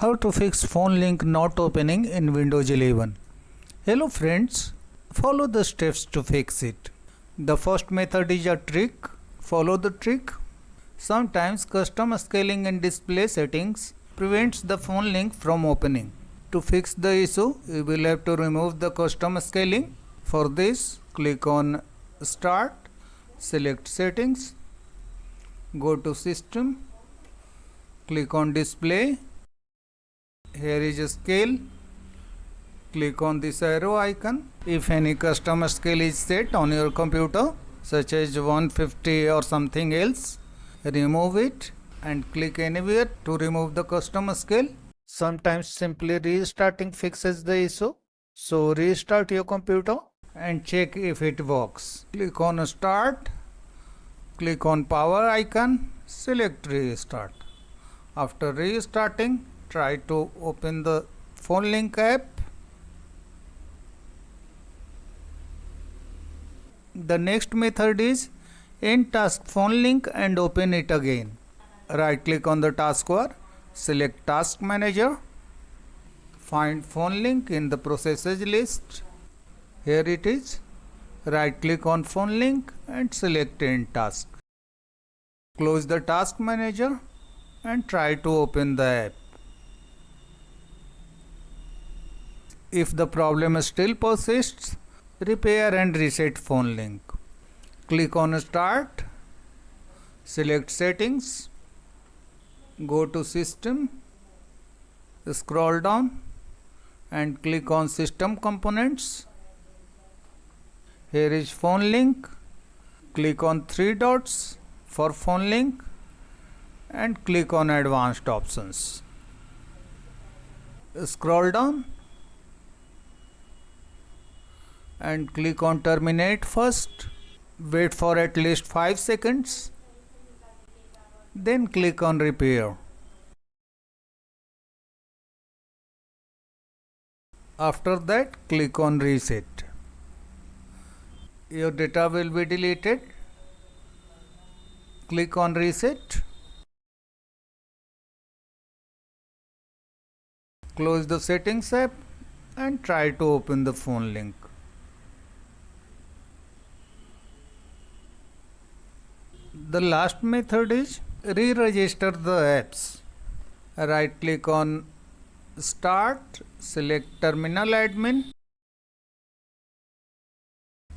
How to fix phone link not opening in Windows 11. Hello friends, follow the steps to fix it. The first method is a trick. Follow the trick. Sometimes custom scaling in display settings prevents the phone link from opening. To fix the issue, you will have to remove the custom scaling. For this, click on Start, select Settings, go to System, click on Display. Here is a scale. Click on this arrow icon. If any custom scale is set on your computer, such as 150 or something else, remove it and click anywhere to remove the custom scale. Sometimes simply restarting fixes the issue. So restart your computer and check if it works. Click on Start. Click on power icon. Select Restart. After restarting, try to open the phone link app. The next method is end task phone link and open it again. Right click on the taskbar, select Task Manager, find phone link in the processes list. Here it is. Right click on phone link and select End Task. Close the Task Manager and try to open the app. If the problem still persists, repair and reset phone link. Click on Start, select Settings, go to System, scroll down and click on System Components. Here is phone link. Click on 3 dots for phone link and click on Advanced Options. Scroll down and click on Terminate first. Wait for at least 5 seconds. Then click on Repair. After that, click on Reset. Your data will be deleted. Click on Reset. Close the Settings app and try to open the phone link. The last method is re-register the apps. Right click on Start, select Terminal Admin,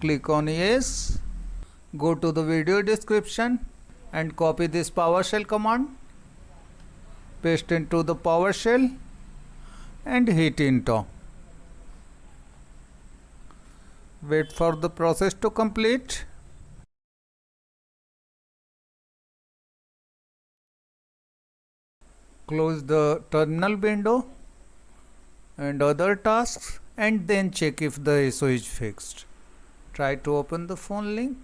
click on Yes, go to the video description and copy this PowerShell command, paste into the PowerShell and hit Enter. Wait for the process to complete. Close the terminal window and other tasks and then check if the issue is fixed. Try to open the phone link.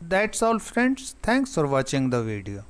That's all friends. Thanks for watching the video.